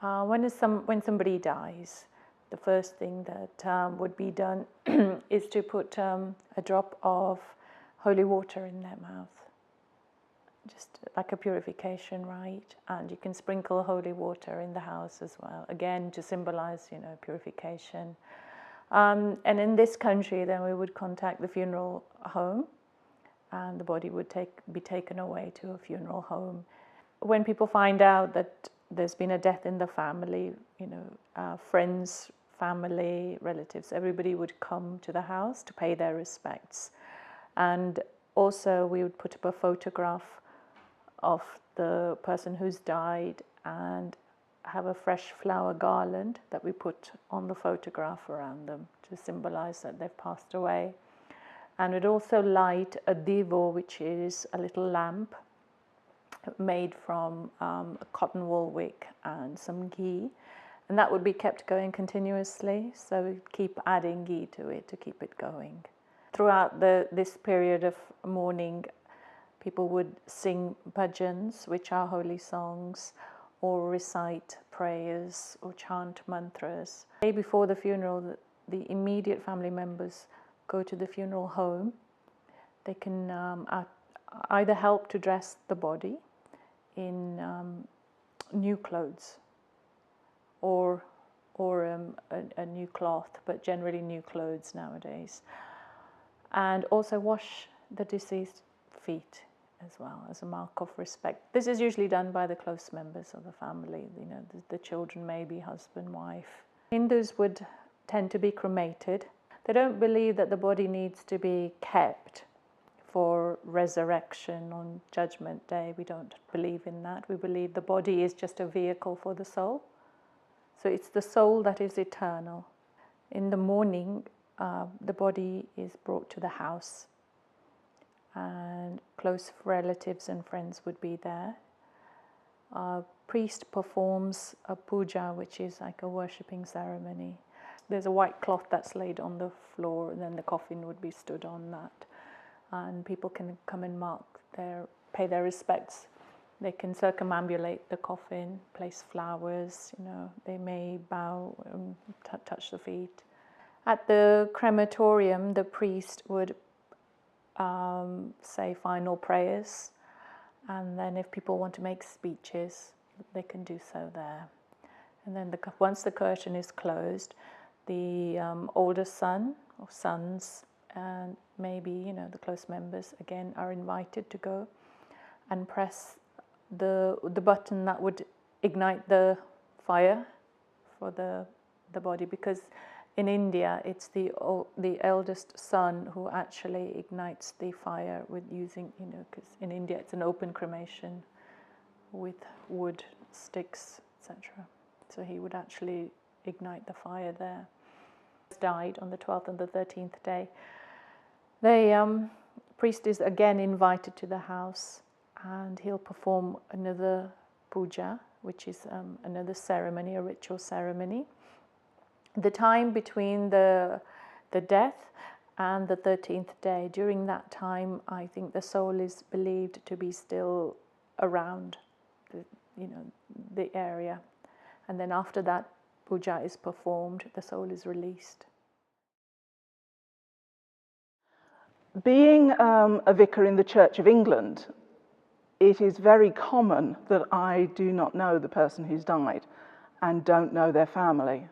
When somebody dies, the first thing that would be done is to put a drop of holy water in their mouth, just like a purification rite. And you can sprinkle holy water in the house as well, again to symbolize, purification. And in this country, then we would contact the funeral home, and the body would be taken away to a funeral home. When people find out that there's been a death in the family, friends, family, relatives, everybody would come to the house to pay their respects. And also we would put up a photograph of the person who's died and have a fresh flower garland that we put on the photograph around them to symbolize that they've passed away. And we'd also light a divo, which is a little lamp made from a cotton wool wick and some ghee, and that would be kept going continuously, so we'd keep adding ghee to it to keep it going. Throughout this period of mourning, people would sing bhajans, which are holy songs, or recite prayers or chant mantras. The day before the funeral, the immediate family members go to the funeral home. They can either help to dress the body in new clothes or a new cloth, but generally new clothes nowadays. And also wash the deceased feet as well, as a mark of respect. This is usually done by the close members of the family, the children, maybe husband, wife. Hindus would tend to be cremated. They don't believe that the body needs to be kept for resurrection on Judgment Day. We don't believe in that. We believe the body is just a vehicle for the soul. So it's the soul that is eternal. In the morning, the body is brought to the house, and close relatives and friends would be there. A priest performs a puja, which is like a worshipping ceremony. There's a white cloth that's laid on the floor, and then the coffin would be stood on that. And people can come and pay their respects. They can circumambulate the coffin, place flowers, they may bow and touch the feet. At the crematorium, the priest would say final prayers, and then if people want to make speeches, they can do so there. And then once the curtain is closed, the older son or sons and maybe the close members again are invited to go and press the button that would ignite the fire for the body, because in India it's the eldest son who actually ignites the fire with using, because in India it's an open cremation with wood, sticks, etc. So he would actually ignite the fire there. Died on the 12th and the 13th day. The priest is again invited to the house, and he'll perform another puja, which is another ceremony, a ritual ceremony. The time between the death and the 13th day, during that time, I think the soul is believed to be still around the area. And then after that puja is performed, the soul is released. Being a vicar in the Church of England, it is very common that I do not know the person who's died and don't know their family.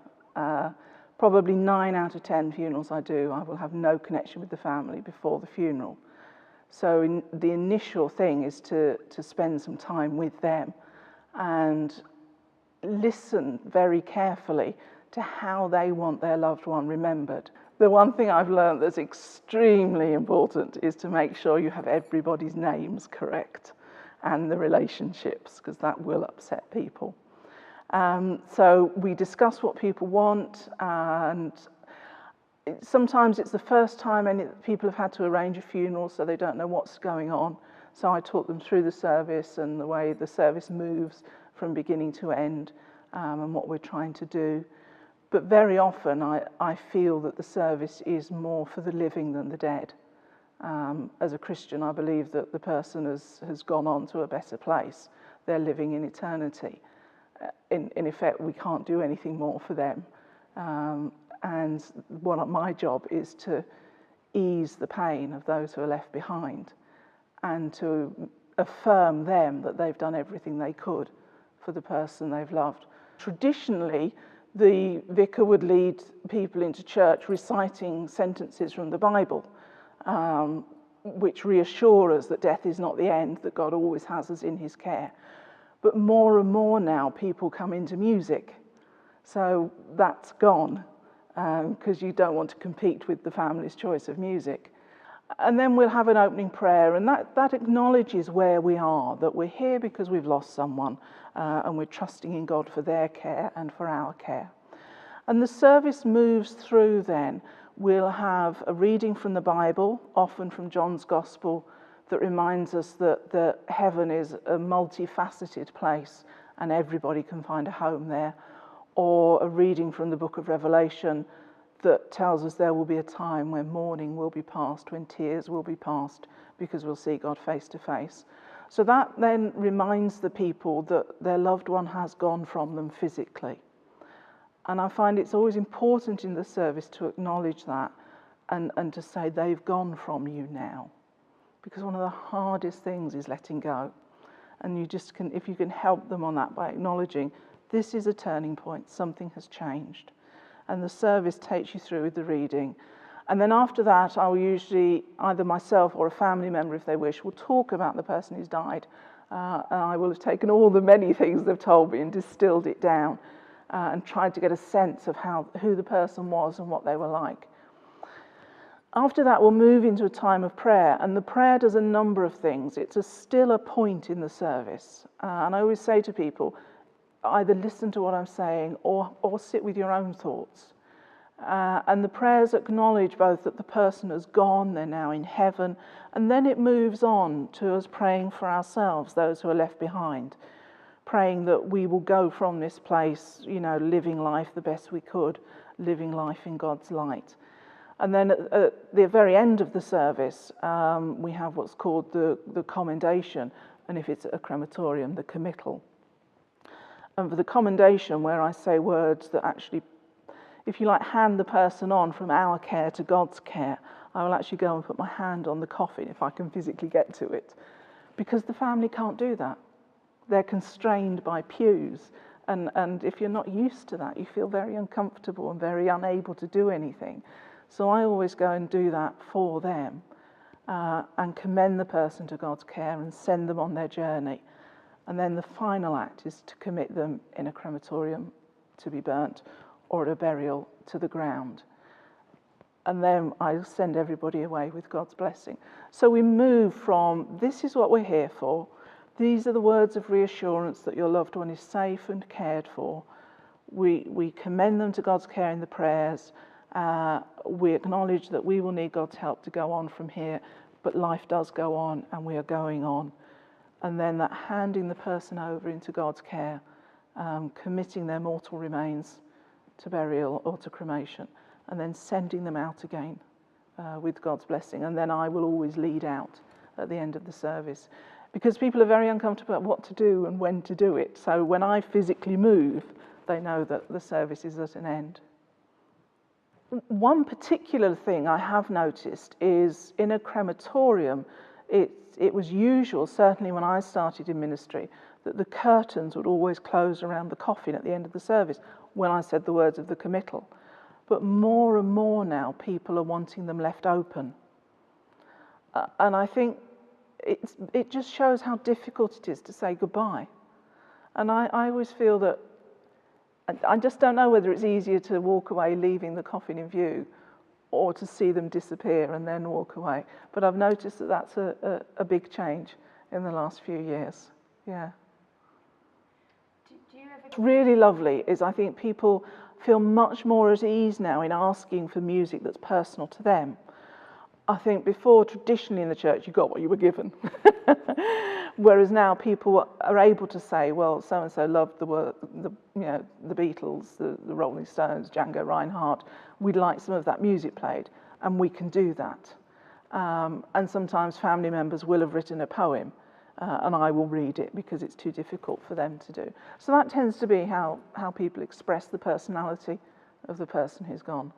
Probably 9 out of 10 funerals I do, I will have no connection with the family before the funeral. So the initial thing is to spend some time with them and listen very carefully to how they want their loved one remembered. The one thing I've learned that's extremely important is to make sure you have everybody's names correct and the relationships, because that will upset people. So we discuss what people want, and sometimes it's the first time people have had to arrange a funeral, so they don't know what's going on. So I talk them through the service and the way the service moves from beginning to end, and what we're trying to do. But very often I feel that the service is more for the living than the dead. As a Christian, I believe that the person has gone on to a better place. They're living in eternity. in effect, we can't do anything more for them. And my job is to ease the pain of those who are left behind and to affirm them that they've done everything they could for the person they've loved. Traditionally, the vicar would lead people into church reciting sentences from the Bible, which reassure us that death is not the end, that God always has us in his care. But more and more now, people come into music. So that's gone, because you don't want to compete with the family's choice of music. And then we'll have an opening prayer, and that acknowledges where we are, that we're here because we've lost someone, and we're trusting in God for their care and for our care. And the service moves through then. We'll have a reading from the Bible, often from John's Gospel, that reminds us that heaven is a multifaceted place and everybody can find a home there. Or a reading from the book of Revelation that tells us there will be a time when mourning will be past, when tears will be past, because we'll see God face to face. So that then reminds the people that their loved one has gone from them physically. And I find it's always important in the service to acknowledge that and to say they've gone from you now. Because one of the hardest things is letting go. And you just can, if you can help them on that by acknowledging this is a turning point, something has changed. And the service takes you through with the reading. And then after that, I'll usually, either myself or a family member, if they wish, will talk about the person who's died. And I will have taken all the many things they've told me and distilled it down and tried to get a sense of who the person was and what they were like. After that, we'll move into a time of prayer, and the prayer does a number of things. It's still a point in the service. And I always say to people, either listen to what I'm saying or sit with your own thoughts. And the prayers acknowledge both that the person has gone, they're now in heaven, and then it moves on to us praying for ourselves, those who are left behind, praying that we will go from this place, living life the best we could, living life in God's light. And then at the very end of the service, we have what's called the commendation, and if it's a crematorium, the committal. And for the commendation, where I say words that actually, if you like, hand the person on from our care to God's care, I will actually go and put my hand on the coffin if I can physically get to it, because the family can't do that. They're constrained by pews, and if you're not used to that, you feel very uncomfortable and very unable to do anything. So I always go and do that for them and commend the person to God's care and send them on their journey. And then the final act is to commit them in a crematorium to be burnt or at a burial to the ground. And then I send everybody away with God's blessing. So we move from, this is what we're here for. These are the words of reassurance that your loved one is safe and cared for. We commend them to God's care in the prayers. We acknowledge that we will need God's help to go on from here, but life does go on and we are going on. And then that handing the person over into God's care, committing their mortal remains to burial or to cremation, and then sending them out again with God's blessing. And then I will always lead out at the end of the service, because people are very uncomfortable about what to do and when to do it. So when I physically move, they know that the service is at an end. One particular thing I have noticed is in a crematorium, it was usual, certainly when I started in ministry, that the curtains would always close around the coffin at the end of the service when I said the words of the committal. But more and more now, people are wanting them left open. And I think it just shows how difficult it is to say goodbye. And I always feel that, I just don't know whether it's easier to walk away leaving the coffin in view or to see them disappear and then walk away. But I've noticed that that's a big change in the last few years. Yeah. What's really lovely is I think people feel much more at ease now in asking for music that's personal to them. I think before, traditionally in the church, you got what you were given. Whereas now people are able to say, well, so-and-so loved the Beatles, the Rolling Stones, Django Reinhardt. We'd like some of that music played, and we can do that. And sometimes family members will have written a poem, and I will read it because it's too difficult for them to do. So that tends to be how people express the personality of the person who's gone.